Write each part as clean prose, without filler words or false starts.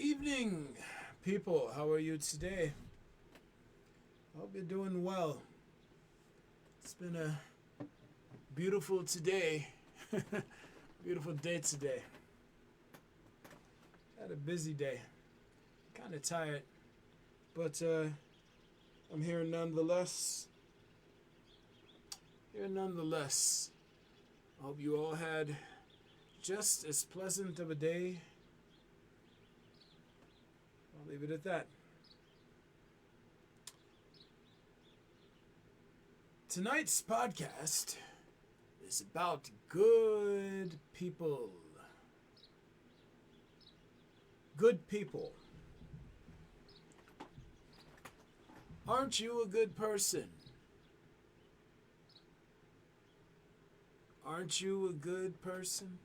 Evening, people. How are you today? Hope you're doing well. It's been a beautiful today. Beautiful day today. Had a busy day. Kind of tired, but I'm here nonetheless. I hope you all had just as pleasant of a day. I'll leave it at that. Tonight's podcast is about good people. Good people. Aren't you a good person? Aren't you a good person?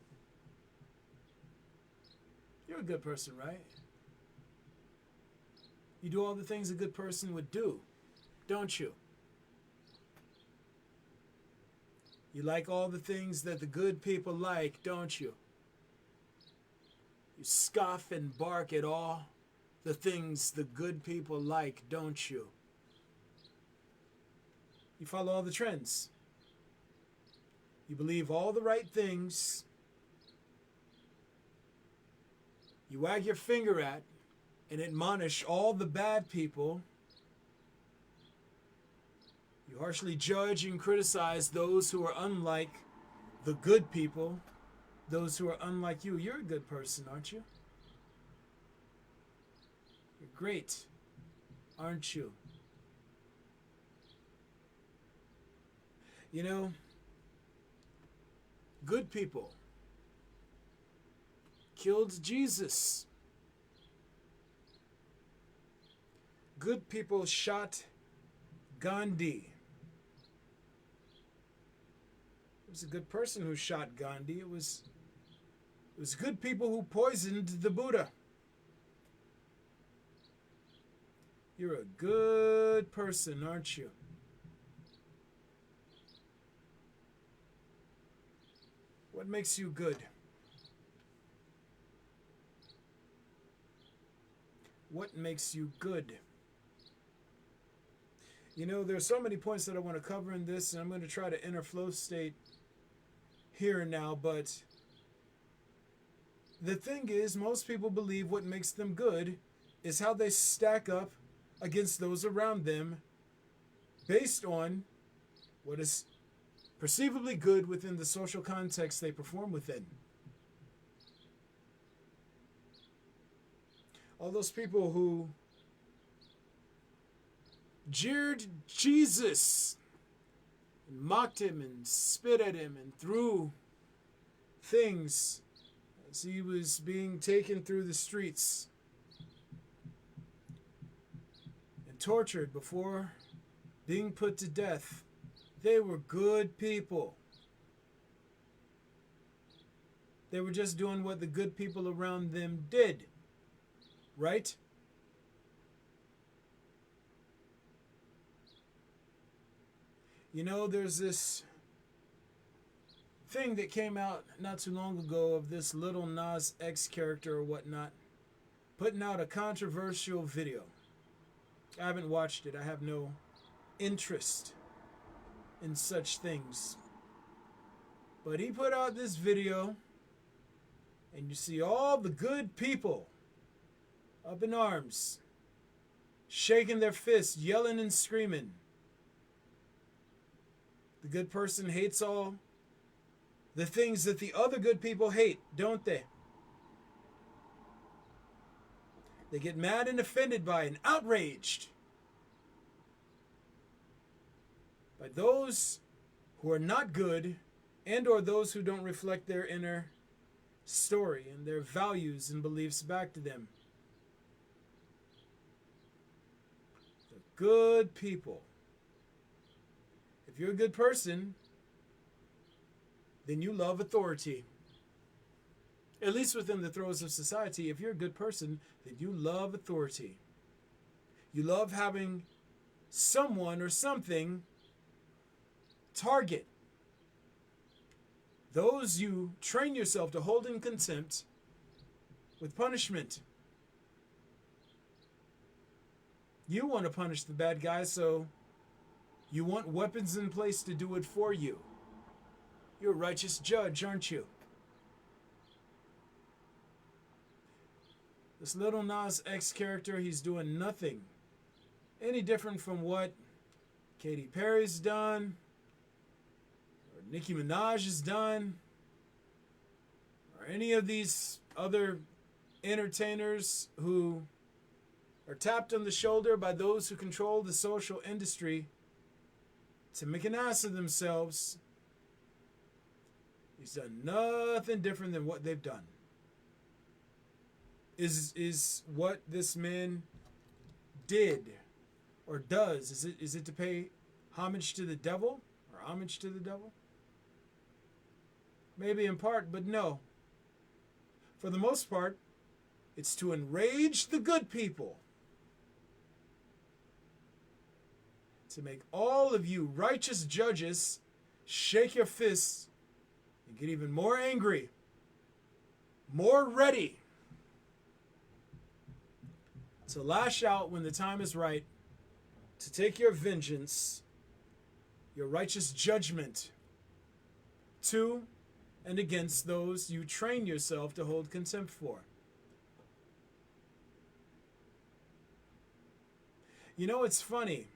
You're a good person, right? You do all the things a good person would do, don't you? You like all the things that the good people like, don't you? You scoff and bark at all the things the good people like, don't you? You follow all the trends. You believe all the right things. You wag your finger at and admonish all the bad people. You harshly judge and criticize those who are unlike the good people, those who are unlike you. You're a good person, aren't you? You're great, aren't you? You know, good people killed Jesus. Good people shot Gandhi. It was a good person who shot Gandhi. It was good people who poisoned the Buddha. You're a good person, aren't you? What makes you good? What makes you good? You know, there's so many points that I want to cover in this, and I'm going to try to enter flow state here and now, but the thing is, most people believe what makes them good is how they stack up against those around them based on what is perceivably good within the social context they perform within. All those people who jeered Jesus, and mocked him and spit at him and threw things as he was being taken through the streets and tortured before being put to death. They were good people. They were just doing what the good people around them did, right? You know, there's this thing that came out not too long ago of this Lil Nas X character or whatnot putting out a controversial video. I haven't watched it. I have no interest in such things. But he put out this video, and you see all the good people up in arms, shaking their fists, yelling and screaming. The good person hates all the things that the other good people hate, don't they? They get mad and offended by and outraged by those who are not good and or those who don't reflect their inner story and their values and beliefs back to them. The good people. If you're a good person, then you love authority. At least within the throes of society, if you're a good person, then you love authority. You love having someone or something target those you train yourself to hold in contempt with punishment. You want to punish the bad guys, so you want weapons in place to do it for you. You're a righteous judge, aren't you? This Lil Nas X character, he's doing nothing any different from what Katy Perry's done, or Nicki Minaj has done, or any of these other entertainers who are tapped on the shoulder by those who control the social industry to make an ass of themselves. He's done nothing different than what they've done. Is what this man did or does, is it to pay homage to the devil or homage to the devil? Maybe in part, but no. For the most part, it's to enrage the good people. To make all of you righteous judges shake your fists and get even more angry, more ready to lash out when the time is right, to take your vengeance, your righteous judgment to and against those you train yourself to hold contempt for. You know, it's funny.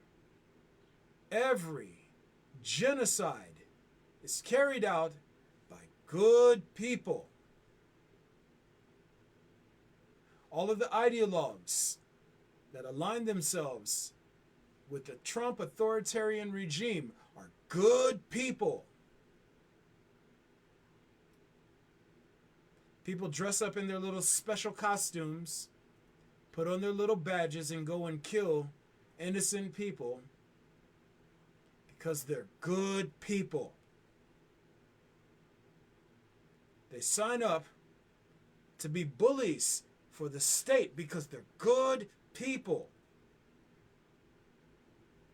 Every genocide is carried out by good people. All of the ideologues that align themselves with the Trump authoritarian regime are good people. People dress up in their little special costumes, put on their little badges, and go and kill innocent people because they're good people. They sign up to be bullies for the state because they're good people.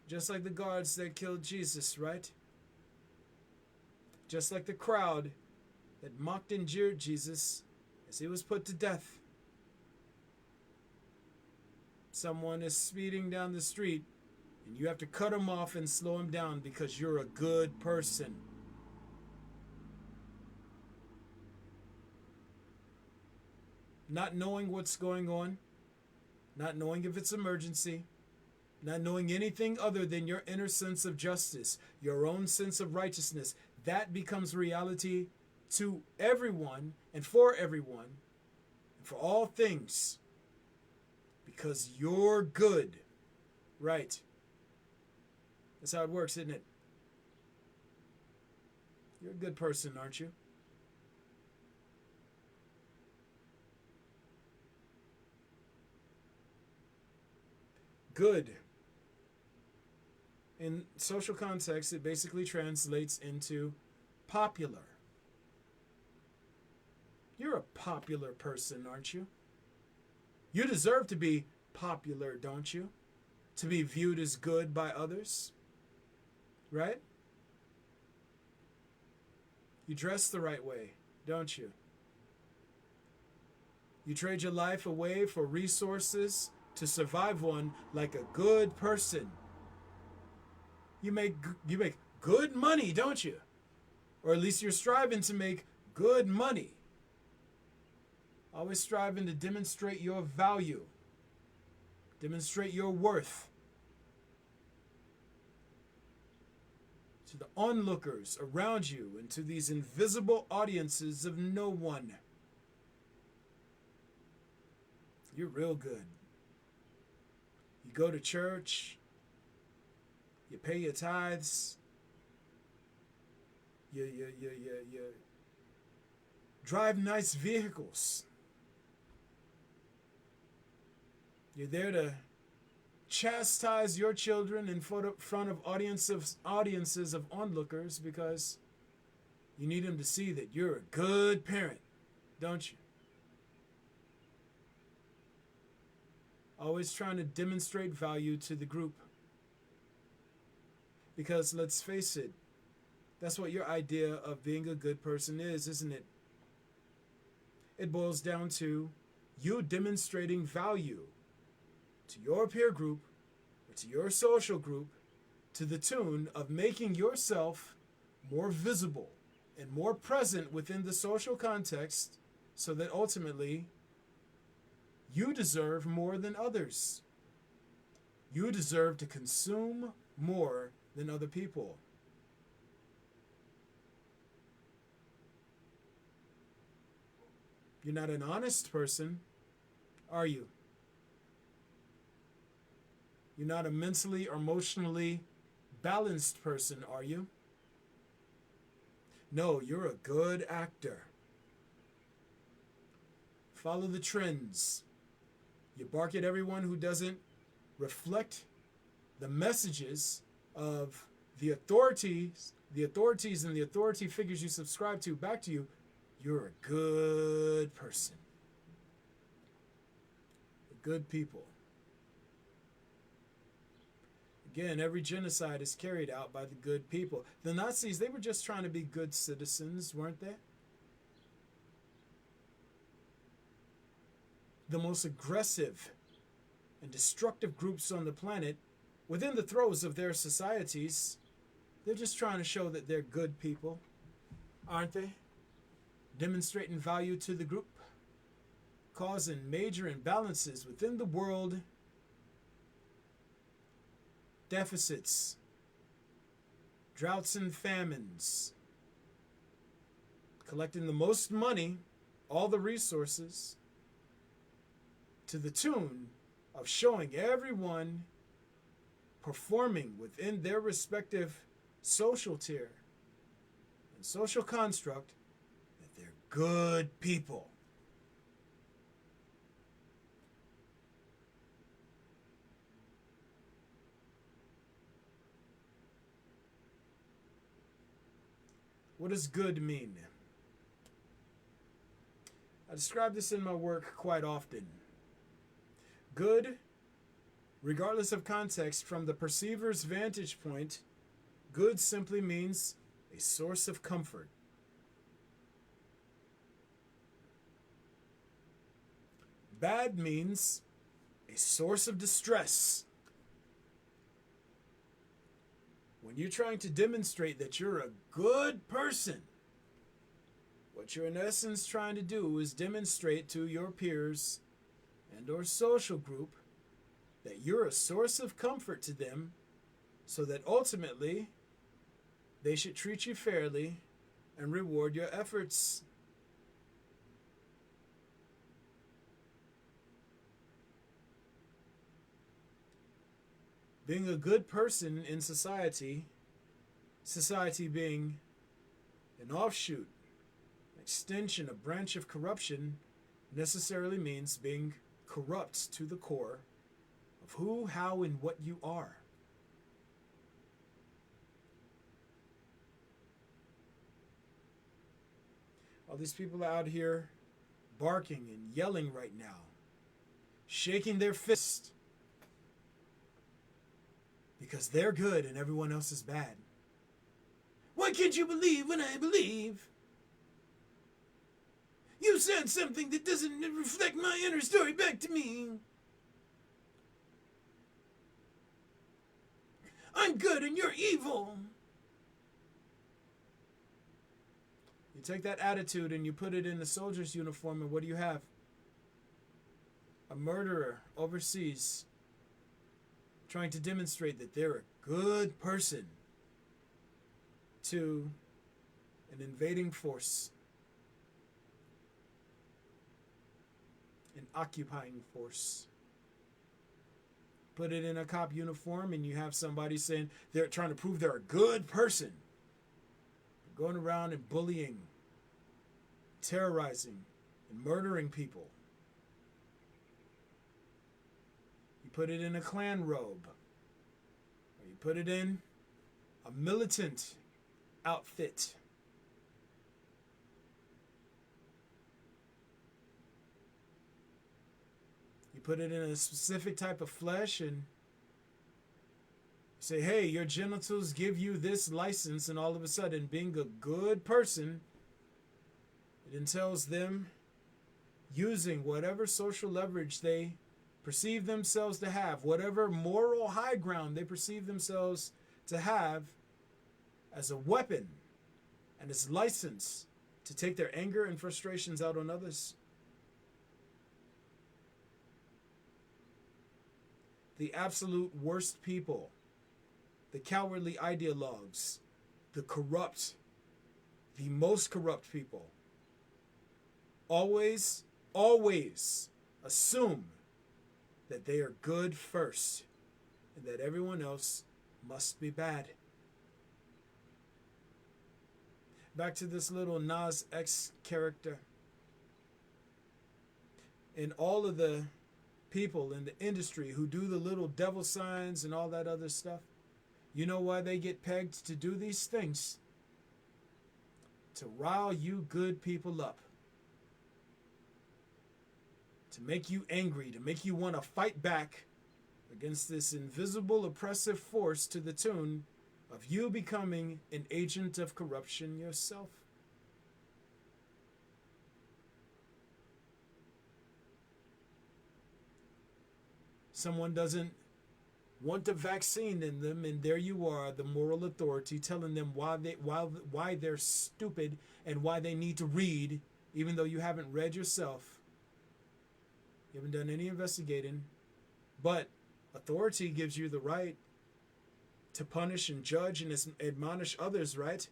Just like the guards that killed Jesus, right? Just like the crowd that mocked and jeered Jesus as he was put to death. Someone is speeding down the street and you have to cut him off and slow him down because you're a good person. Not knowing what's going on, not knowing if it's emergency, not knowing anything other than your inner sense of justice, your own sense of righteousness, that becomes reality to everyone and for all things, because you're good. Right. That's how it works, isn't it? You're a good person, aren't you? Good. In social context, it basically translates into popular. You're a popular person, aren't you? You deserve to be popular, don't you? To be viewed as good by others. Right? You dress the right way, don't you? You trade your life away for resources to survive one like a good person. You make good money, don't you? Or at least you're striving to make good money. Always striving to demonstrate your value. Demonstrate your worth. To the onlookers around you and to these invisible audiences of no one. You're real good. You go to church. You pay your tithes. You drive nice vehicles. You're there to chastise your children in front of audiences of onlookers because you need them to see that you're a good parent, don't you? Always trying to demonstrate value to the group. Because let's face it, that's what your idea of being a good person is, isn't it? It boils down to you demonstrating value to your peer group or to your social group to the tune of making yourself more visible and more present within the social context so that ultimately you deserve more than others. You deserve to consume more than other people. You're not an honest person, are you? You're not a mentally or emotionally balanced person, are you? No, you're a good actor. Follow the trends. You bark at everyone who doesn't reflect the messages of the authorities and the authority figures you subscribe to back to you. You're a good person. Good people. Again, every genocide is carried out by the good people. The Nazis, they were just trying to be good citizens, weren't they? The most aggressive and destructive groups on the planet, within the throes of their societies, they're just trying to show that they're good people, aren't they? Demonstrating value to the group, causing major imbalances within the world, deficits, droughts and famines, collecting the most money, all the resources, to the tune of showing everyone performing within their respective social tier and social construct that they're good people. What does good mean? I describe this in my work quite often. Good, regardless of context, from the perceiver's vantage point, good simply means a source of comfort. Bad means a source of distress. When you're trying to demonstrate that you're a good person, what you're in essence trying to do is demonstrate to your peers and or social group that you're a source of comfort to them so that ultimately they should treat you fairly and reward your efforts. Being a good person in society, society being an offshoot, extension, a branch of corruption, necessarily means being corrupt to the core of who, how, and what you are. All these people out here barking and yelling right now, shaking their fist because they're good and everyone else is bad. Why can't you believe when I believe? You said something that doesn't reflect my inner story back to me. I'm good and you're evil. You take that attitude and you put it in the soldier's uniform, and what do you have? A murderer overseas trying to demonstrate that they're a good person to an invading force, an occupying force. Put it in a cop uniform and you have somebody saying they're trying to prove they're a good person, going around and bullying, terrorizing, and murdering people. You put it in a Klan robe, or you put it in a militant outfit. You put it in a specific type of flesh and say, hey, your genitals give you this license, and all of a sudden, being a good person, it entails them using whatever social leverage they perceive themselves to have, whatever moral high ground they perceive themselves to have, as a weapon and as license to take their anger and frustrations out on others. The absolute worst people, the cowardly ideologues, the corrupt, the most corrupt people, always assume that they are good first and that everyone else must be bad. Back to this little Nas X character. And all of the people in the industry who do the little devil signs and all that other stuff, you know why they get pegged to do these things? To rile you good people up. To make you angry, to make you want to fight back against this invisible oppressive force to the tune of you becoming an agent of corruption yourself. Someone doesn't want a vaccine in them, and there you are, the moral authority, telling them why they're stupid and why they need to read, even though you haven't read yourself. You haven't done any investigating. But authority gives you the right to punish and judge and admonish others, right?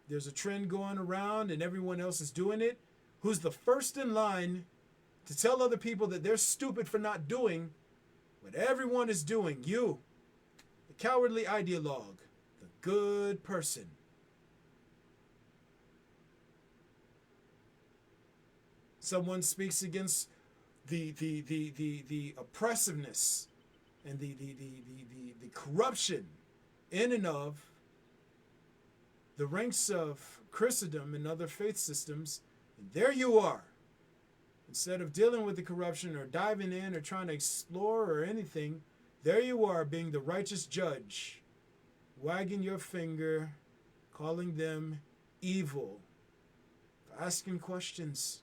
There's a trend going around and everyone else is doing it. Who's the first in line to tell other people that they're stupid for not doing what everyone is doing? You, the cowardly ideologue, the good person. Someone speaks against the oppressiveness and the corruption in and of the ranks of Christendom and other faith systems, and there you are. Instead of dealing with the corruption or diving in or trying to explore or anything, there you are being the righteous judge, wagging your finger, calling them evil, asking questions.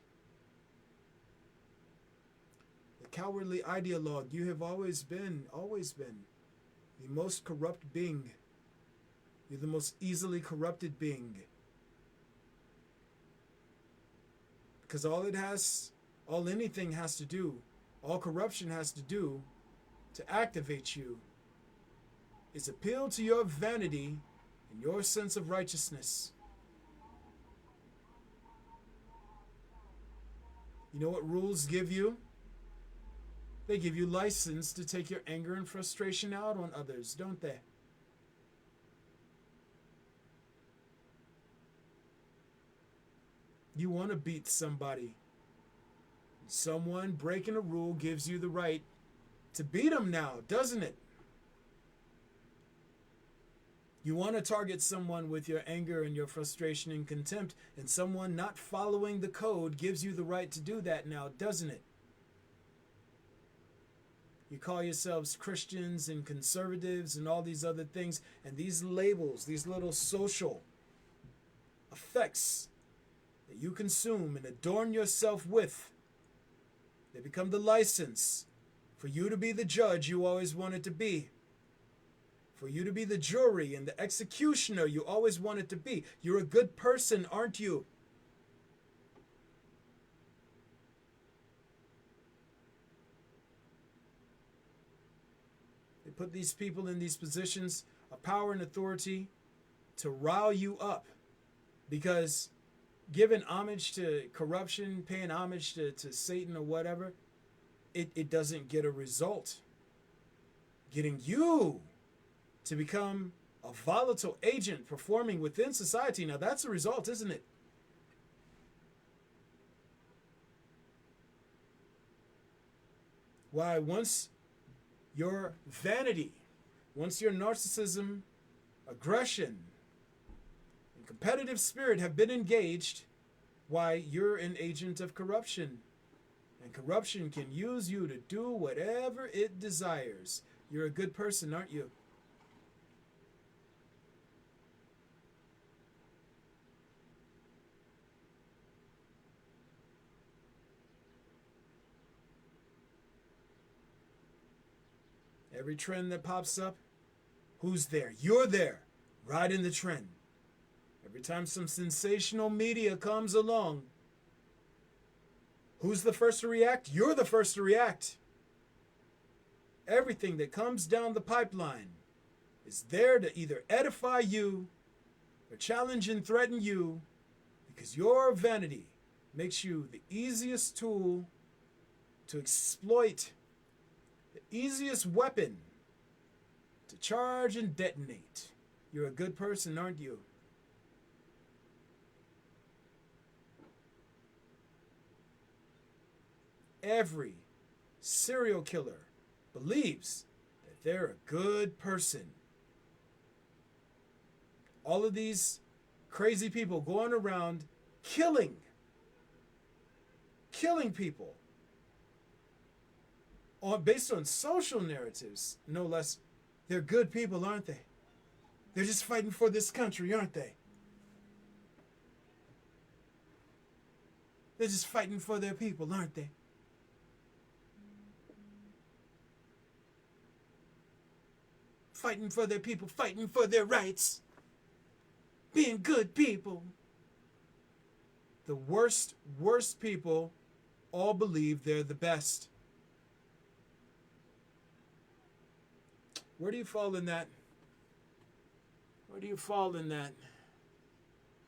The cowardly ideologue, you have always been the most corrupt being. You're the most easily corrupted being. Because all anything has to do, all corruption has to do to activate you is appeal to your vanity and your sense of righteousness. You know what rules give you? They give you license to take your anger and frustration out on others, don't they? You want to beat somebody. Someone breaking a rule gives you the right to beat them now, doesn't it? You want to target someone with your anger and your frustration and contempt, and someone not following the code gives you the right to do that now, doesn't it? You call yourselves Christians and conservatives and all these other things, and these labels, these little social effects that you consume and adorn yourself with, they become the license for you to be the judge you always wanted to be. For you to be the jury and the executioner you always wanted to be. You're a good person, aren't you? They put these people in these positions of power and authority to rile you up, because giving homage to corruption, paying homage to Satan or whatever, it doesn't get a result. Getting you to become a volatile agent performing within society, now that's a result, isn't it? Why, once your vanity, once your narcissism, aggression, and competitive spirit have been engaged, why, you're an agent of corruption. And corruption can use you to do whatever it desires. You're a good person, aren't you? Every trend that pops up, who's there? You're there, riding the trend. Every time some sensational media comes along, who's the first to react? You're the first to react. Everything that comes down the pipeline is there to either edify you or challenge and threaten you, because your vanity makes you the easiest tool to exploit, the easiest weapon to charge and detonate. You're a good person, aren't you? Every serial killer believes that they're a good person. All of these crazy people going around killing people based on social narratives, no less. They're good people, aren't they? They're just fighting for this country, aren't they? They're just fighting for their people, aren't they? Fighting for their people, fighting for their rights, being good people. The worst people all believe they're the best. Where do you fall in that? Where do you fall in that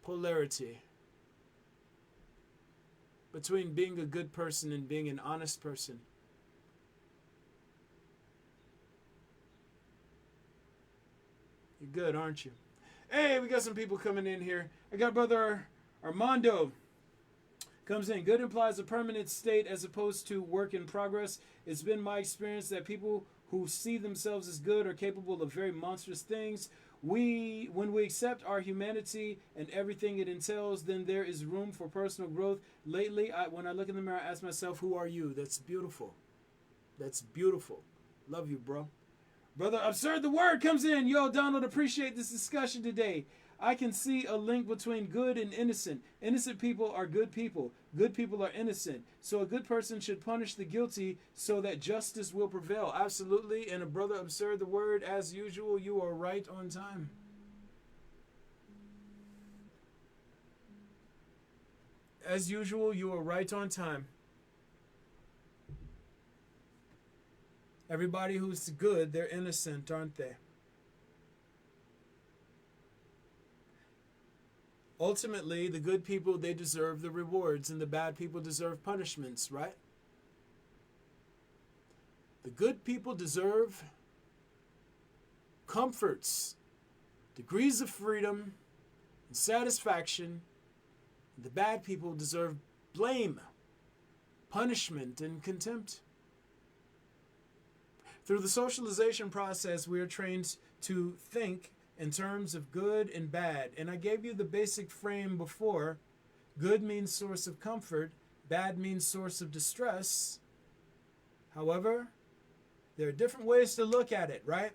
polarity between being a good person and being an honest person? You're good, aren't you? Hey, we got some people coming in here. I got brother Armando comes in. Good implies a permanent state as opposed to work in progress. It's been my experience that people who see themselves as good are capable of very monstrous things. When we accept our humanity and everything it entails, then there is room for personal growth. Lately, when I look in the mirror, I ask myself, who are you? That's beautiful. That's beautiful. Love you, bro. Brother Absurd the Word comes in. Yo, Donald, appreciate this discussion today. I can see a link between good and innocent. Innocent people are good people. Good people are innocent. So a good person should punish the guilty so that justice will prevail. Absolutely. And a brother Absurd the Word, as usual, you are right on time. As usual, you are right on time. Everybody who's good, they're innocent, aren't they? Ultimately, the good people, they deserve the rewards, and the bad people deserve punishments, right? The good people deserve comforts, degrees of freedom, and satisfaction. The bad people deserve blame, punishment, and contempt. Through the socialization process, we are trained to think in terms of good and bad. And I gave you the basic frame before. Good means source of comfort. Bad means source of distress. However, there are different ways to look at it, right?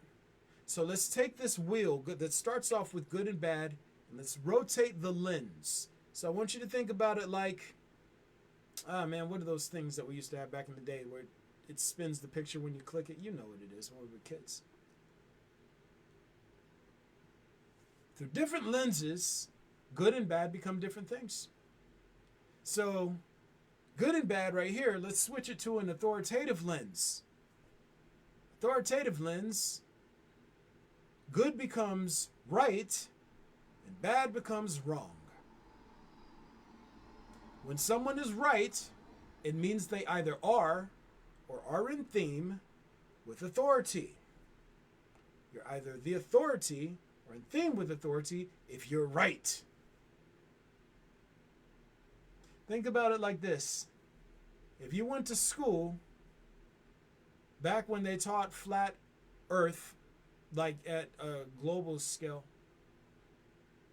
So let's take this wheel that starts off with good and bad, and let's rotate the lens. So I want you to think about it like, what are those things that we used to have back in the day where it spins the picture when you click it? You know what it is when we were kids. Through different lenses, good and bad become different things. So, good and bad right here, let's switch it to an authoritative lens. Authoritative lens, good becomes right and bad becomes wrong. When someone is right, it means they either are or are in theme with authority. You're either the authority or in theme with authority if you're right. Think about it like this. If you went to school back when they taught flat earth, like at a global scale,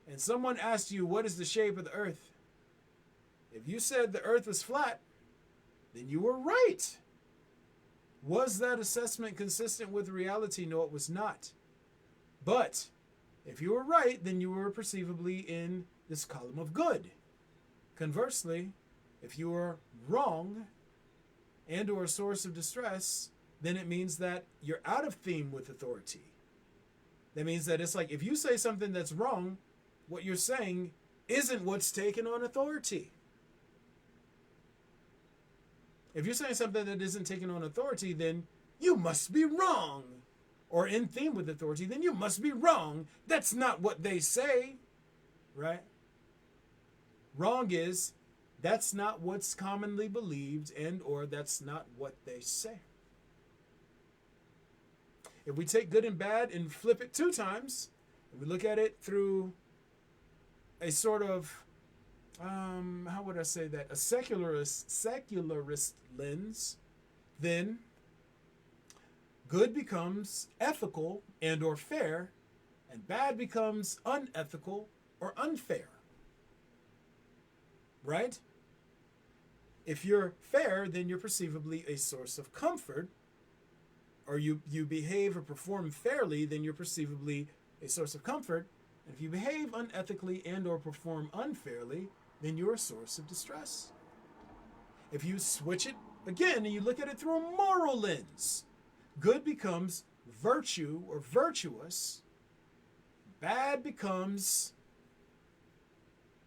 and someone asked you, what is the shape of the earth? If you said the earth was flat, then you were right. Was that assessment consistent with reality? No, it was not. But if you were right, then you were perceivably in this column of good. Conversely, if you were wrong and or a source of distress, then it means that you're out of theme with authority. That means that it's like if you say something that's wrong, what you're saying isn't what's taken on authority. If you're saying something that isn't taken on authority, then you must be wrong. Or in theme with authority, then you must be wrong. That's not what they say, right? Wrong is that's not what's commonly believed, and or that's not what they say. If we take good and bad and flip it 2 times, and we look at it through a sort of, how would I say that, a secularist lens, then good becomes ethical and or fair, and bad becomes unethical or unfair. Right? If you're fair, then you're perceivably a source of comfort, or you behave or perform fairly, then you're perceivably a source of comfort. And if you behave unethically and or perform unfairly, then you're a source of distress. If you switch it again and you look at it through a moral lens, good becomes virtue or virtuous, bad becomes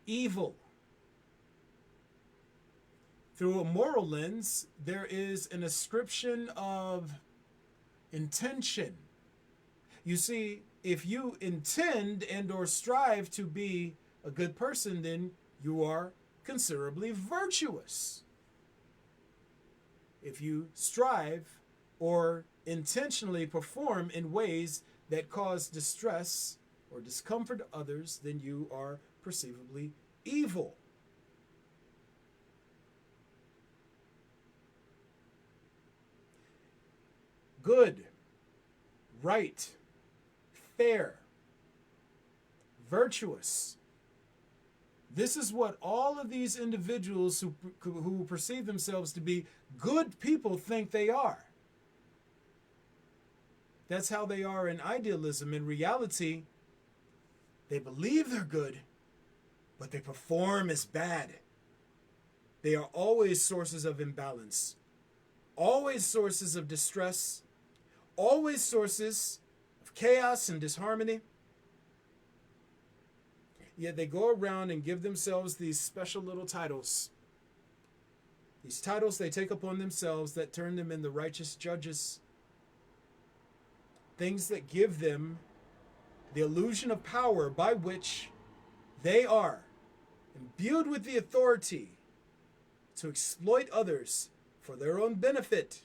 evil. Through a moral lens, there is an ascription of intention. You see, if you intend and or strive to be a good person, then you are considerably virtuous. If you strive or intentionally perform in ways that cause distress or discomfort to others, then you are perceivably evil. Good, right, fair, virtuous. This is what all of these individuals who perceive themselves to be good people think they are. That's how they are in idealism. In reality, they believe they're good, but they perform as bad. They are always sources of imbalance, always sources of distress, always sources of chaos and disharmony. Yet they go around and give themselves these special little titles. These titles they take upon themselves that turn them into righteous judges. Things that give them the illusion of power by which they are imbued with the authority to exploit others for their own benefit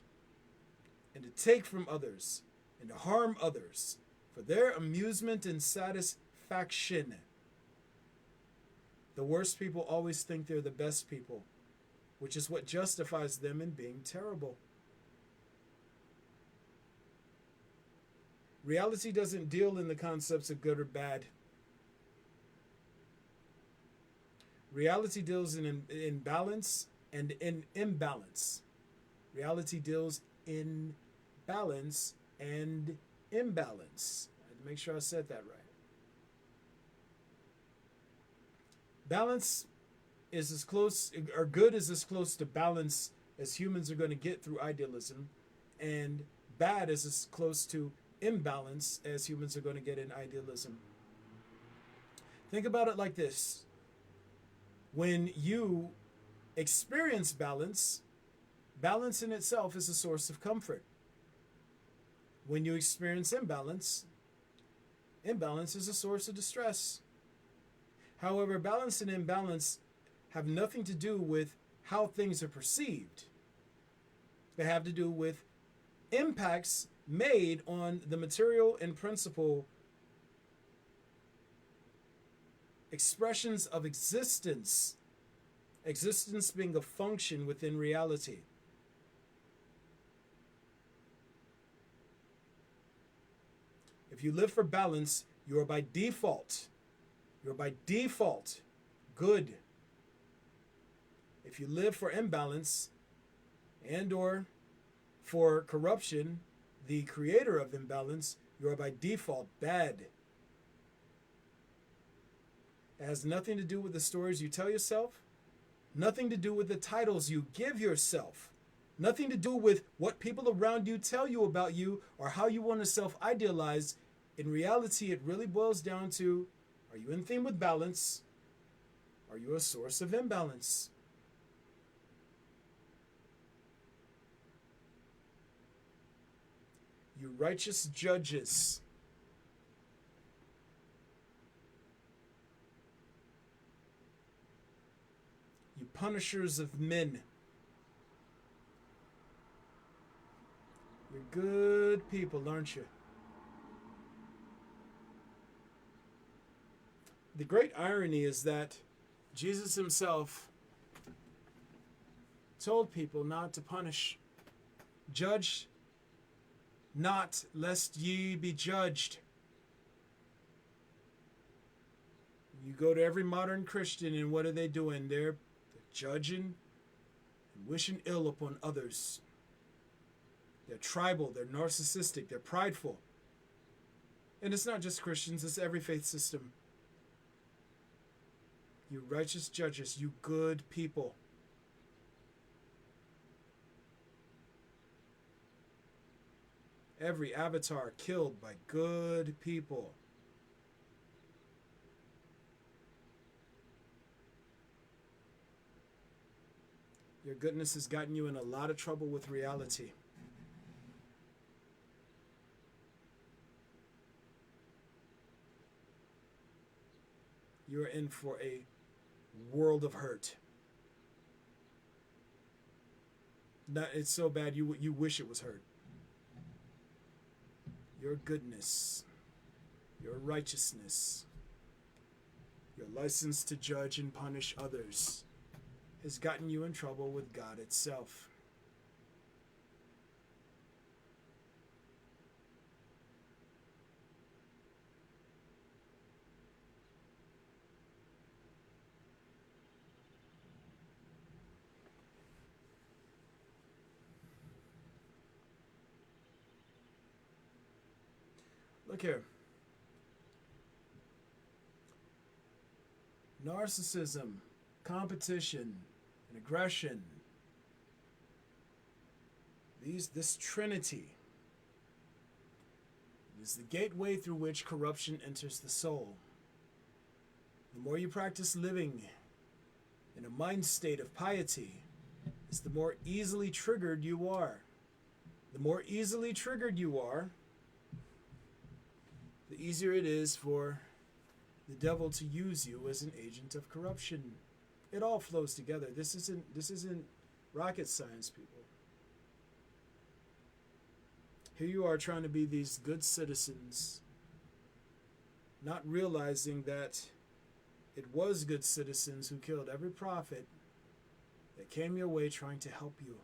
and to take from others and to harm others for their amusement and satisfaction. The worst people always think they're the best people, which is what justifies them in being terrible. Reality doesn't deal in the concepts of good or bad. Reality deals in balance and in imbalance. Reality deals in balance and imbalance. I had to make sure I said that right. Balance is as close, or good is as close to balance as humans are going to get through idealism, and bad is as close to imbalance as humans are going to get in idealism. Think about it like this. When you experience balance, balance in itself is a source of comfort. When you experience imbalance, imbalance is a source of distress. However, balance and imbalance have nothing to do with how things are perceived. They have to do with impacts made on the material and principle expressions of existence. Existence being a function within reality. If you live for balance, you are by default good. If you live for imbalance and or for corruption, the creator of imbalance, you are by default bad. It has nothing to do with the stories you tell yourself, nothing to do with the titles you give yourself. Nothing to do with what people around you tell you about you or how you want to self idealize. In reality, it really boils down to, are you in theme with balance? Are you a source of imbalance? You righteous judges. You punishers of men. You're good people, aren't you? The great irony is that Jesus himself told people not to punish. Judge not, lest ye be judged. You go to every modern Christian, and what are they doing? They're judging and wishing ill upon others. They're tribal, they're narcissistic, they're prideful. And it's not just Christians, it's every faith system. You righteous judges, you good people. Every avatar killed by good people. Your goodness has gotten you in a lot of trouble with reality. You're in for a world of hurt. It's so bad you wish it was hurt. Your goodness, your righteousness, your license to judge and punish others has gotten you in trouble with God itself. Look here. Narcissism, competition, and aggression. This trinity is the gateway through which corruption enters the soul. The more you practice living in a mind state of piety, is the more easily triggered you are. The more easily triggered you are, the easier it is for the devil to use you as an agent of corruption. It all flows together. This isn't rocket science, people. Here you are trying to be these good citizens, not realizing that it was good citizens who killed every prophet that came your way trying to help you.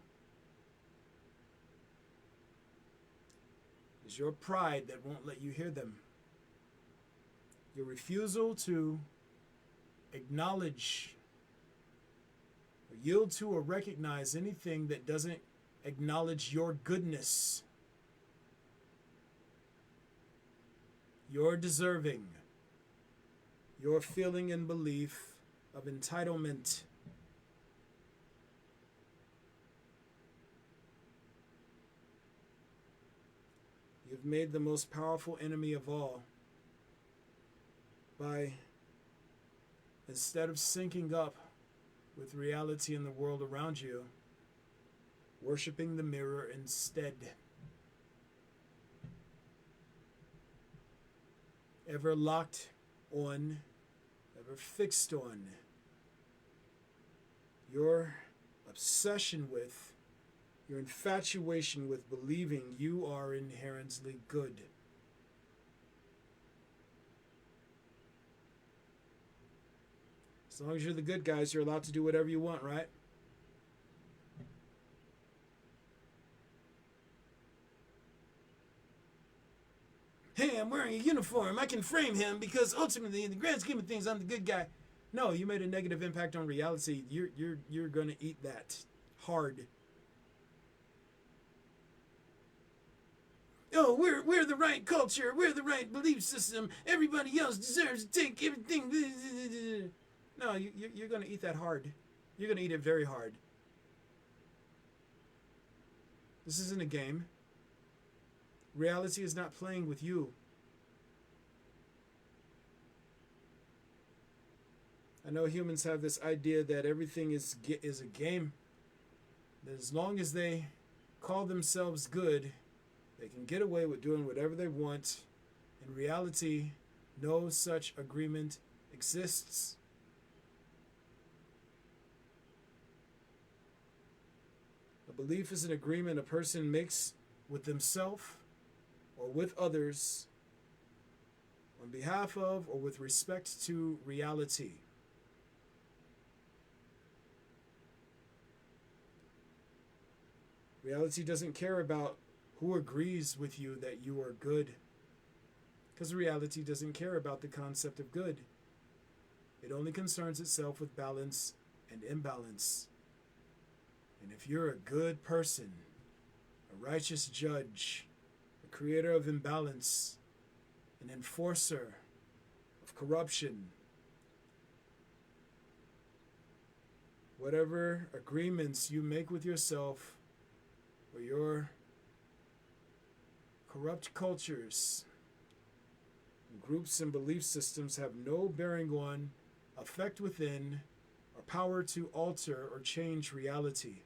It's your pride that won't let you hear them. Your refusal to acknowledge or yield to or recognize anything that doesn't acknowledge your goodness, your deserving, your feeling and belief of entitlement. You've made the most powerful enemy of all by, instead of syncing up with reality in the world around you, worshiping the mirror instead. Ever locked on, ever fixed on your obsession with, your infatuation with believing you are inherently good. As long as you're the good guys, you're allowed to do whatever you want, right? Hey, I'm wearing a uniform. I can frame him because ultimately, in the grand scheme of things, I'm the good guy. No, you made a negative impact on reality. You're gonna eat that hard. Oh, we're the right culture. We're the right belief system. Everybody else deserves to take everything. No, you're going to eat that hard. You're going to eat it very hard. This isn't a game. Reality is not playing with you. I know humans have this idea that everything is a game. That as long as they call themselves good, they can get away with doing whatever they want. In reality, no such agreement exists. A belief is an agreement a person makes with themselves or with others on behalf of or with respect to reality. Reality doesn't care about who agrees with you that you are good, because reality doesn't care about the concept of good. It only concerns itself with balance and imbalance. And if you're a good person, a righteous judge, a creator of imbalance, an enforcer of corruption, whatever agreements you make with yourself or your corrupt cultures, groups and belief systems have no bearing on, effect within, or power to alter or change reality.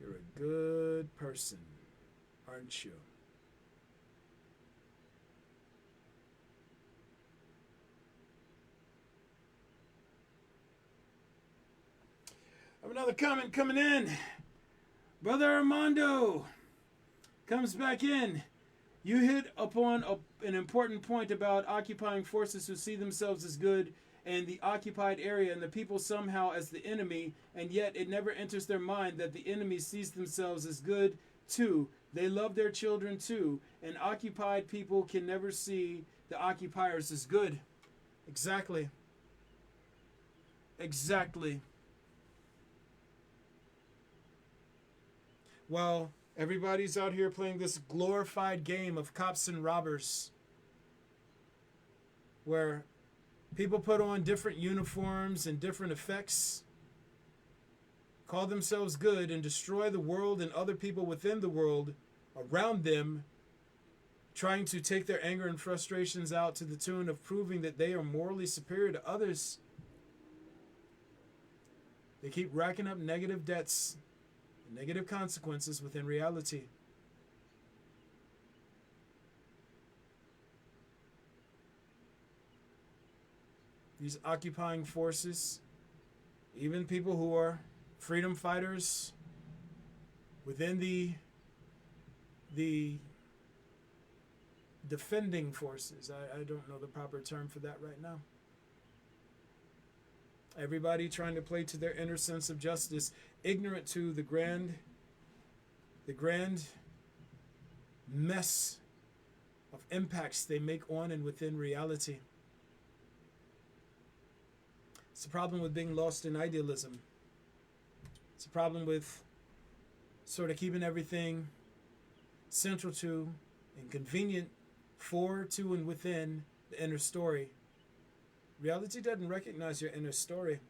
You're a good person, aren't you? I have another comment coming in. Brother Armando comes back in. You hit upon an important point about occupying forces who see themselves as good and the occupied area and the people somehow as the enemy, and yet it never enters their mind that the enemy sees themselves as good too. They love their children too, and occupied people can never see the occupiers as good. Exactly. Exactly. While everybody's out here playing this glorified game of cops and robbers, where people put on different uniforms and different effects, call themselves good, and destroy the world and other people within the world around them, trying to take their anger and frustrations out to the tune of proving that they are morally superior to others. They keep racking up negative debts, negative consequences within reality. These occupying forces, even people who are freedom fighters within the defending forces, I don't know the proper term for that right now. Everybody trying to play to their inner sense of justice, ignorant to the grand mess of impacts they make on and within reality. It's a problem with being lost in idealism. It's a problem with sort of keeping everything central to and convenient for, to, and within the inner story. Reality doesn't recognize your inner story.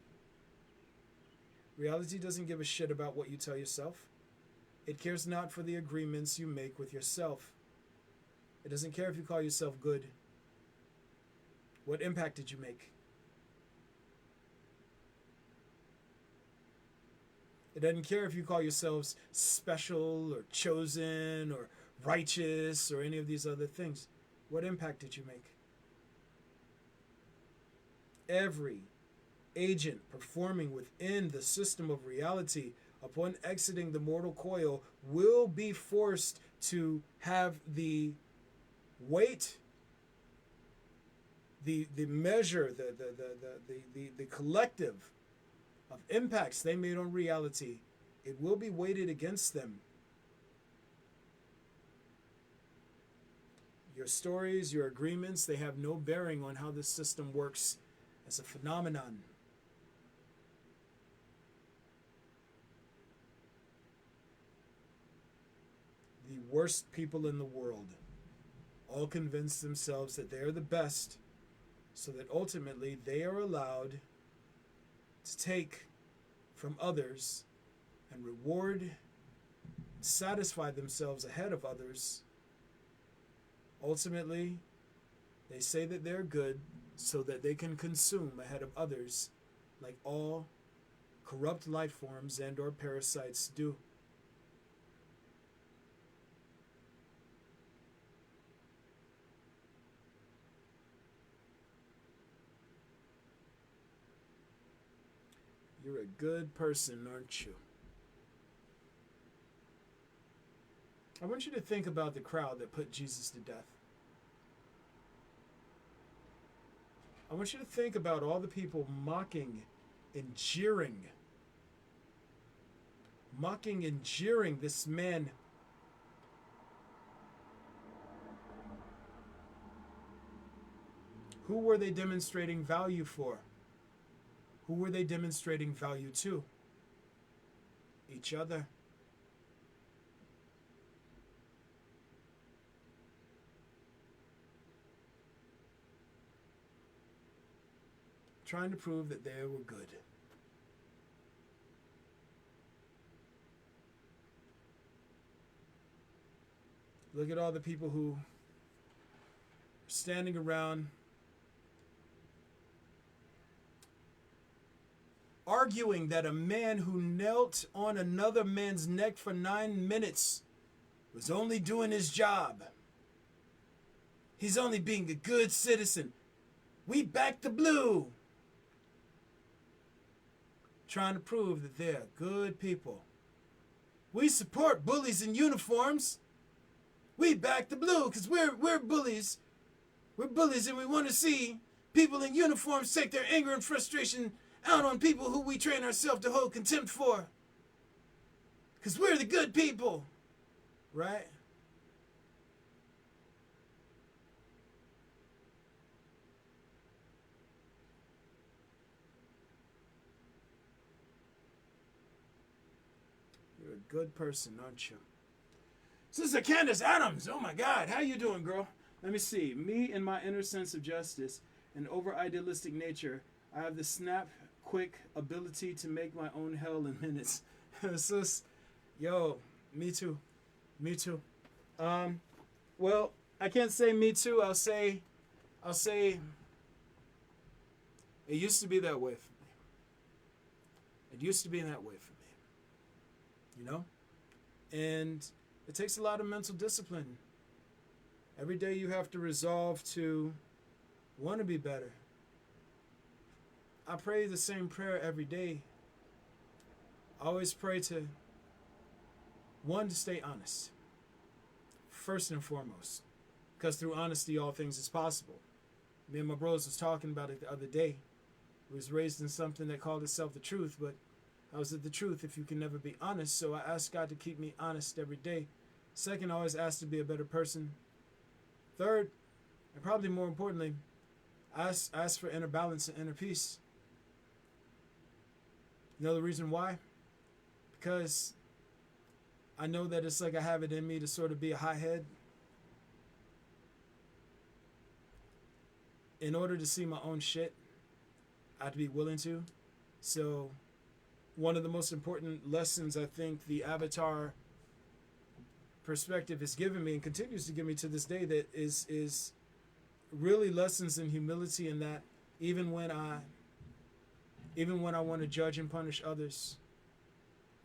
Reality doesn't give a shit about what you tell yourself. It cares not for the agreements you make with yourself. It doesn't care if you call yourself good. What impact did you make? It doesn't care if you call yourselves special or chosen or righteous or any of these other things. What impact did you make? Every agent performing within the system of reality upon exiting the mortal coil will be forced to have the weight, the measure, the collective of impacts they made on reality. It will be weighted against them. Your stories, your agreements, they have no bearing on how this system works as a phenomenon. The worst people in the world all convince themselves that they are the best so that ultimately they are allowed to take from others and reward, satisfy themselves ahead of others. Ultimately, they say that they're good so that they can consume ahead of others, like all corrupt life forms and or parasites do. You're a good person, aren't you? I want you to think about the crowd that put Jesus to death. I want you to think about all the people mocking and jeering this man. Who were they demonstrating value for? Who were they demonstrating value to? Each other. Trying to prove that they were good. Look at all the people who are standing around arguing that a man who knelt on another man's neck for 9 minutes was only doing his job. He's only being a good citizen. We back the blue. Trying to prove that they're good people. We support bullies in uniforms. We back the blue because we're bullies. We're bullies and we want to see people in uniforms take their anger and frustration out on people who we train ourselves to hold contempt for. Because we're the good people. Right? You're a good person, aren't you? Sister Candace Adams, oh my God, how you doing, girl? Let me see. Me and my inner sense of justice and over-idealistic nature, I have the snap, quick ability to make my own hell in minutes. Sis, yo, me too. Me too. Well, I can't say me too. I'll say it used to be that way for me. It used to be that way for me. You know? And it takes a lot of mental discipline. Every day you have to resolve to want to be better. I pray the same prayer every day. I always pray to stay honest. First and foremost. Because through honesty, all things is possible. Me and my bros was talking about it the other day. We was raised in something that called itself the truth, but how is it the truth if you can never be honest? So I ask God to keep me honest every day. Second, I always ask to be a better person. Third, and probably more importantly, ask for inner balance and inner peace. You know the reason why? Because I know that it's like I have it in me to sort of be a hothead. In order to see my own shit, I have to be willing to. So one of the most important lessons I think the Avatar perspective has given me and continues to give me to this day that is really lessons in humility, in that even when I want to judge and punish others,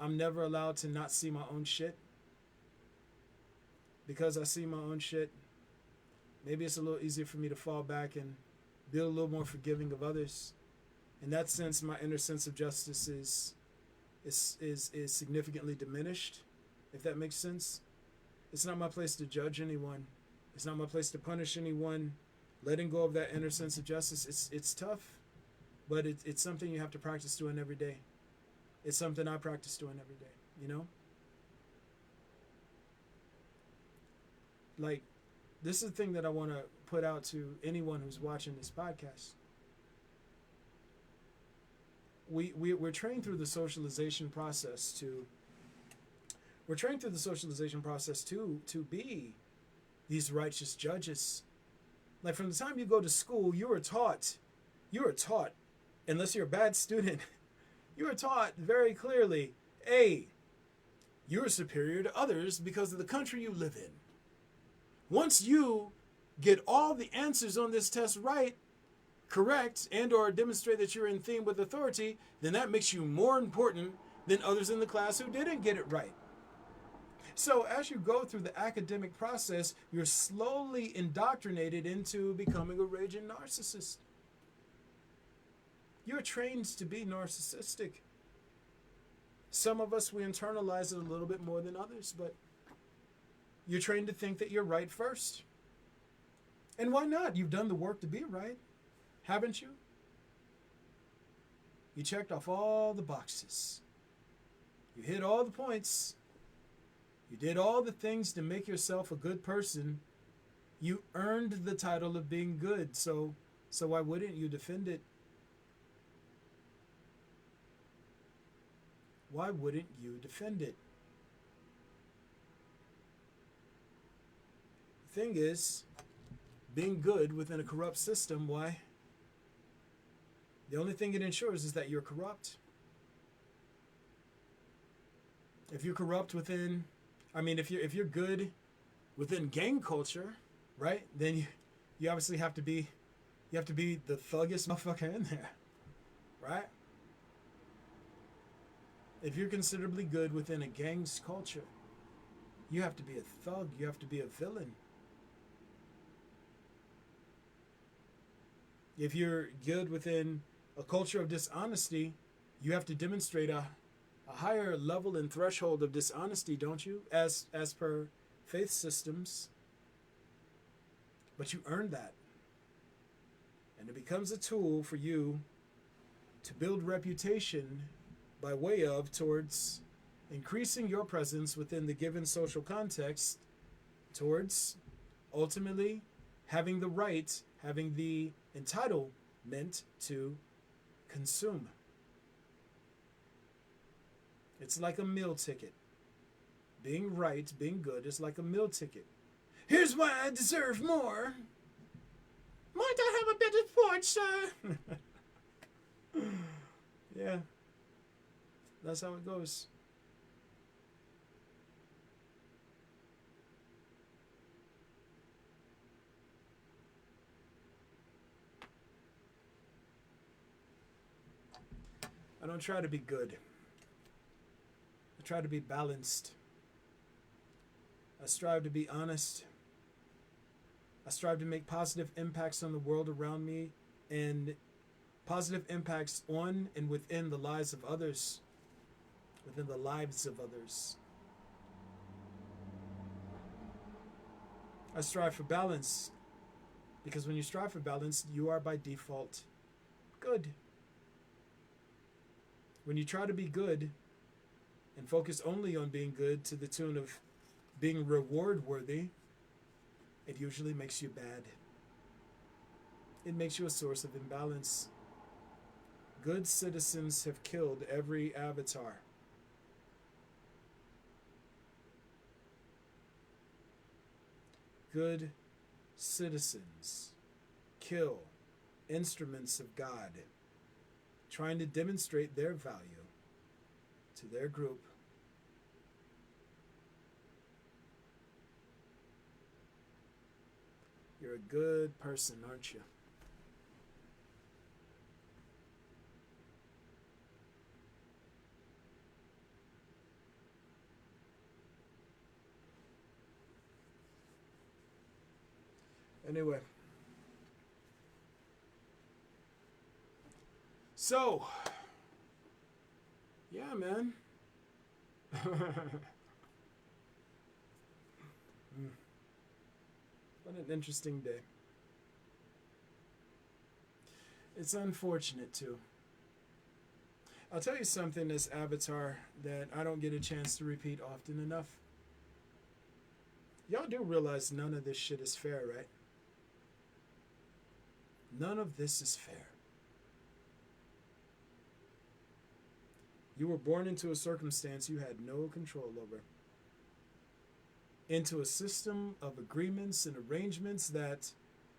I'm never allowed to not see my own shit. Because I see my own shit, maybe it's a little easier for me to fall back and be a little more forgiving of others. In that sense, my inner sense of justice is significantly diminished, if that makes sense. It's not my place to judge anyone. It's not my place to punish anyone. Letting go of that inner sense of justice, it's tough, but it's something you have to practice doing every day. It's something I practice doing every day, you know? Like, this is the thing that I want to put out to anyone who's watching this podcast. We're trained through the socialization process to be these righteous judges. Like from the time you go to school, you are taught, unless you're a bad student, you are taught very clearly, A, you're superior to others because of the country you live in. Once you get all the answers on this test right, correct, and or demonstrate that you're in theme with authority, then that makes you more important than others in the class who didn't get it right. So as you go through the academic process, you're slowly indoctrinated into becoming a raging narcissist. You're trained to be narcissistic. Some of us, we internalize it a little bit more than others, but you're trained to think that you're right first. And why not? You've done the work to be right, haven't you? You checked off all the boxes. You hit all the points. You did all the things to make yourself a good person. You earned the title of being good, so why wouldn't you defend it? Why wouldn't you defend it? The thing is, being good within a corrupt system, why? The only thing it ensures is that you're corrupt. If you're corrupt within, if you're good within gang culture, right? Then you obviously have to be the thuggest motherfucker in there, right? If you're considerably good within a gang's culture, you have to be a thug. You have to be a villain. If you're good within a culture of dishonesty, you have to demonstrate a higher level and threshold of dishonesty, don't you? As per faith systems. But you earn that. And it becomes a tool for you to build reputation by way of towards increasing your presence within the given social context, towards ultimately having the right, having the entitlement to consume. It's like a meal ticket. Being right, being good is like a meal ticket. Here's why I deserve more. Might I have a bit of porch, sir? Yeah. That's how it goes. I don't try to be good. I try to be balanced. I strive to be honest. I strive to make positive impacts on the world around me and positive impacts on and within the lives of others. Within the lives of others. I strive for balance because when you strive for balance, you are by default good. When you try to be good and focus only on being good to the tune of being reward worthy, it usually makes you bad. It makes you a source of imbalance. Good citizens have killed every avatar. Good citizens kill instruments of God, trying to demonstrate their value to their group. You're a good person, aren't you? Anyway. So, yeah, man. What an interesting day. It's unfortunate, too. I'll tell you something as Avatar that I don't get a chance to repeat often enough. Y'all do realize none of this shit is fair, right? None of this is fair. You were born into a circumstance you had no control over. Into a system of agreements and arrangements that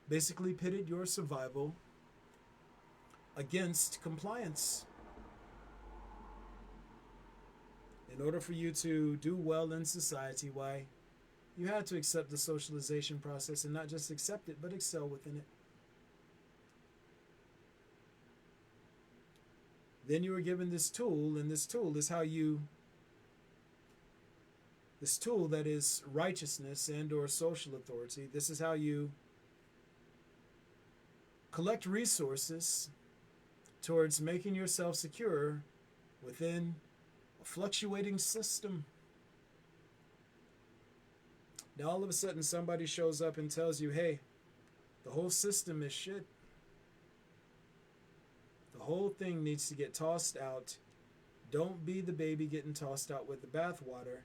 basically pitted your survival against compliance. In order for you to do well in society, why you had to accept the socialization process, and not just accept it, but excel within it. Then you were given this tool, and this tool is how you, this tool that is righteousness and or social authority, this is how you collect resources towards making yourself secure within a fluctuating system. Now all of a sudden somebody shows up and tells you, hey, the whole system is shit. The whole thing needs to get tossed out. Don't be the baby getting tossed out with the bathwater,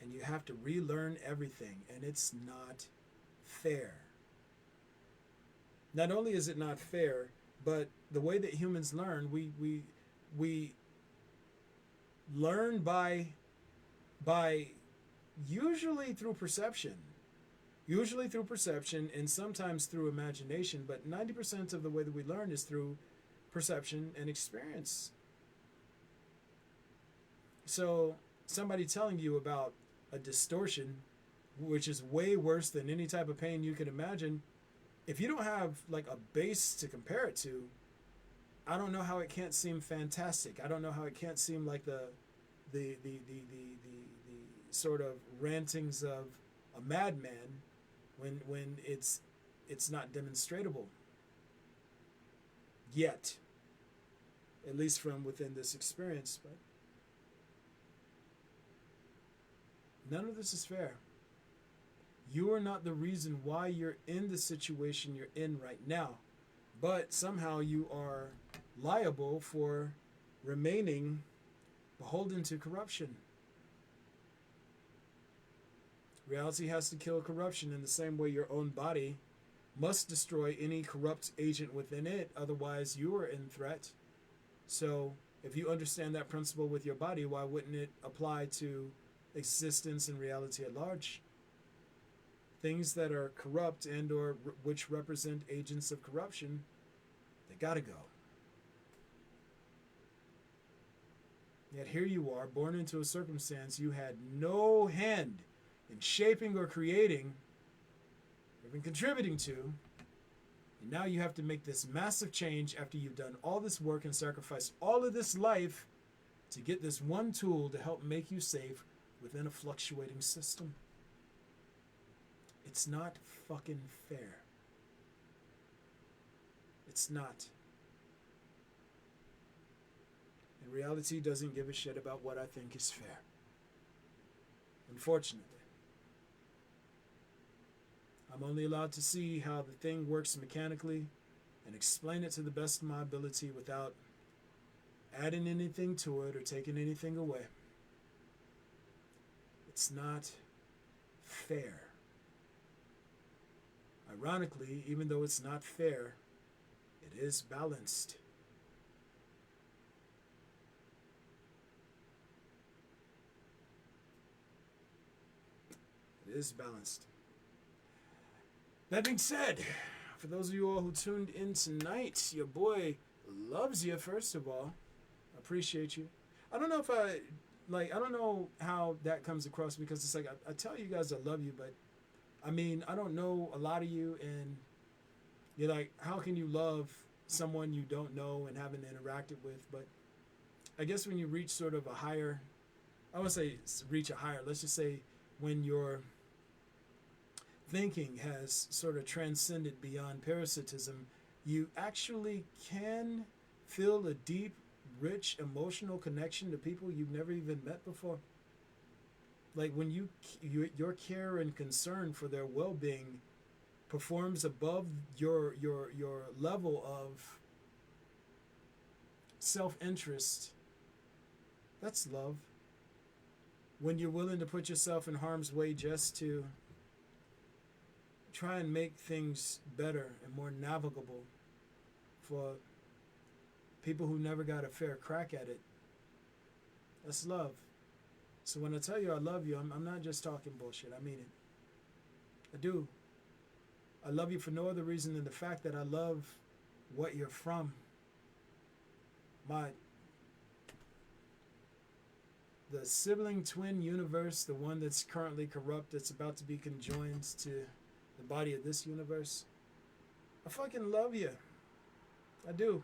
and you have to relearn everything, and it's not fair. Not only is it not fair, but the way that humans learn, we learn by usually through perception. Usually through perception and sometimes through imagination, but 90% of the way that we learn is through perception and experience. So somebody telling you about a distortion, which is way worse than any type of pain you could imagine, if you don't have like a base to compare it to, I don't know how it can't seem fantastic. I don't know how it can't seem like the sort of rantings of a madman when it's not demonstratable yet, at least from within this experience. But none of this is fair. You are not the reason why you're in the situation you're in right now, but somehow you are liable for remaining beholden to corruption. Reality has to kill corruption in the same way your own body must destroy any corrupt agent within it, otherwise you are in threat. So if you understand that principle with your body, why wouldn't it apply to existence and reality at large? Things that are corrupt and or which represent agents of corruption, they gotta go. Yet here you are, born into a circumstance you had no hand in shaping or creating, or even contributing to, and now you have to make this massive change after you've done all this work and sacrificed all of this life to get this one tool to help make you safe within a fluctuating system. It's not fucking fair. It's not. And reality doesn't give a shit about what I think is fair. Unfortunately. I'm only allowed to see how the thing works mechanically and explain it to the best of my ability without adding anything to it or taking anything away. It's not fair. Ironically, even though it's not fair, it is balanced. It is balanced. That being said, for those of you all who tuned in tonight, your boy loves you, first of all. I appreciate you. I don't know if I don't know how that comes across, because it's like I tell you guys I love you, but I mean, I don't know a lot of you, and you're like, how can you love someone you don't know and haven't interacted with? But I guess when you reach sort of a higher, I won't say reach a higher, let's just say when your thinking has sort of transcended beyond parasitism, you actually can feel a deep, rich emotional connection to people you've never even met before. Like when your care and concern for their well-being performs above your level of self-interest, that's love. When you're willing to put yourself in harm's way just to try and make things better and more navigable for people who never got a fair crack at it, that's love. So when I tell you I love you, I'm not just talking bullshit. I mean it. I do. I love you for no other reason than the fact that I love what you're from. The sibling twin universe, the one that's currently corrupt, that's about to be conjoined to the body of this universe. I fucking love you. I do.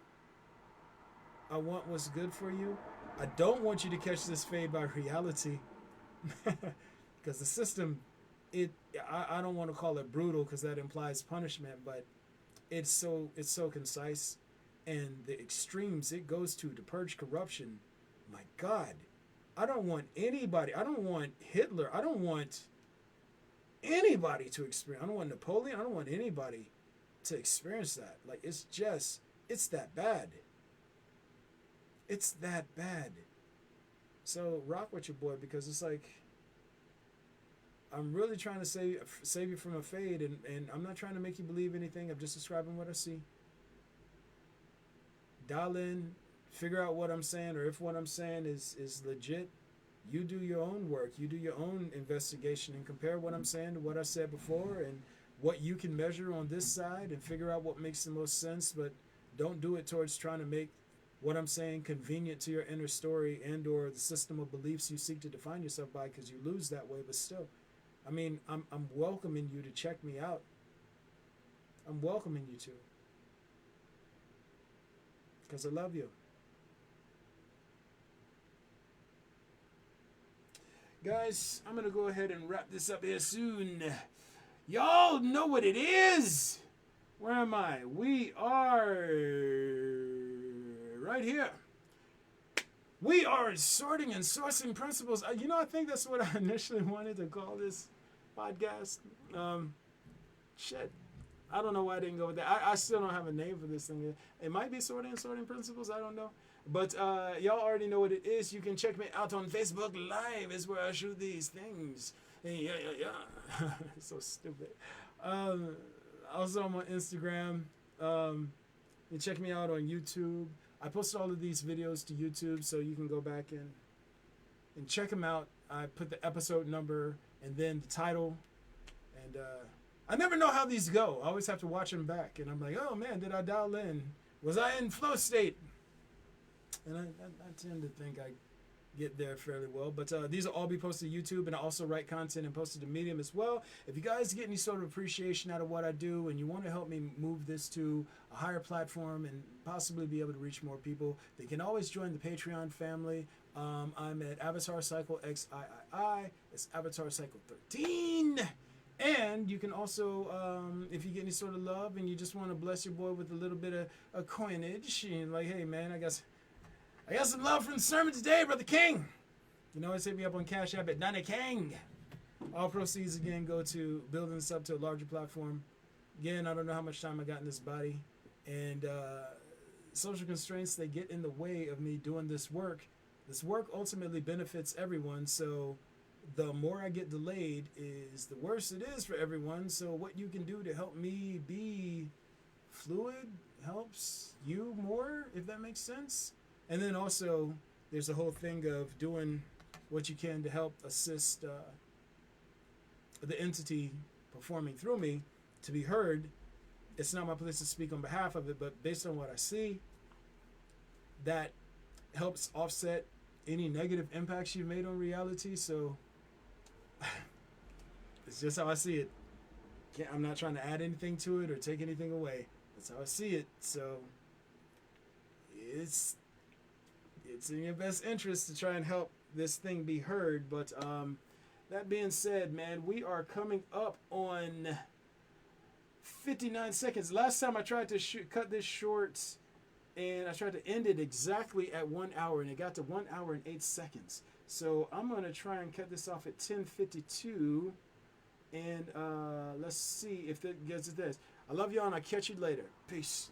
I want what's good for you. I don't want you to catch this fade by reality. Because the system, I don't want to call it brutal because that implies punishment, but it's so concise, and the extremes it goes to purge corruption. My God, I don't want anybody. I don't want Hitler. I don't want anybody to experience. I don't want Napoleon. I don't want anybody to experience that. Like, it's that bad. It's that bad. So rock with your boy, because it's like, I'm really trying to save you from a fade, and I'm not trying to make you believe anything. I'm just describing what I see. Dial in, figure out what I'm saying, or if what I'm saying is legit. You do your own work. You do your own investigation and compare what I'm saying to what I said before and what you can measure on this side and figure out what makes the most sense, but don't do it towards trying to make what I'm saying convenient to your inner story and or the system of beliefs you seek to define yourself by, because you lose that way. But still, I mean, I'm welcoming you to check me out. I'm welcoming you to. Because I love you. Guys, I'm going to go ahead and wrap this up here soon. Y'all know what it is. Where am I? We are right here. We are sorting and sourcing principles. You know, I think that's what I initially wanted to call this podcast. Shit. I don't know why I didn't go with that. I still don't have a name for this thing. It might be sorting and sorting principles. I don't know. But y'all already know what it is. You can check me out on Facebook Live. Is where I shoot these things. Yeah. It's so stupid. Also on my Instagram. You check me out on YouTube. I posted all of these videos to YouTube, so you can go back and check them out. I put the episode number and then the title. And I never know how these go. I always have to watch them back. And I'm like, oh man, did I dial in? Was I in flow state? And I tend to think I get there fairly well. But these will all be posted to YouTube, and I also write content and post it to Medium as well. If you guys get any sort of appreciation out of what I do and you want to help me move this to a higher platform and possibly be able to reach more people, they can always join the Patreon family. I'm at Avatar Cycle XIII. It's Avatar Cycle 13. And you can also, if you get any sort of love and you just want to bless your boy with a little bit of coinage, and like, hey man, I got some love from the sermon today, Brother King. You know, always hit me up on Cash App at Donna King. All proceeds again go to building this up to a larger platform. Again, I don't know how much time I got in this body, and social constraints, they get in the way of me doing this work. This work ultimately benefits everyone, so the more I get delayed is the worse it is for everyone. So what you can do to help me be fluid helps you more, if that makes sense. And then also, there's a whole thing of doing what you can to help assist the entity performing through me to be heard. It's not my place to speak on behalf of it, but based on what I see, that helps offset any negative impacts you've made on reality. So it's just how I see it. I'm not trying to add anything to it or take anything away. That's how I see it. So it's in your best interest to try and help this thing be heard. But that being said, man, we are coming up on 59 seconds. Last time I tried to cut this short, and I tried to end it exactly at 1 hour, and it got to 1 hour and 8 seconds. So I'm going to try and cut this off at 10:52, and let's see if that gets to this. I love y'all, and I'll catch you later. Peace.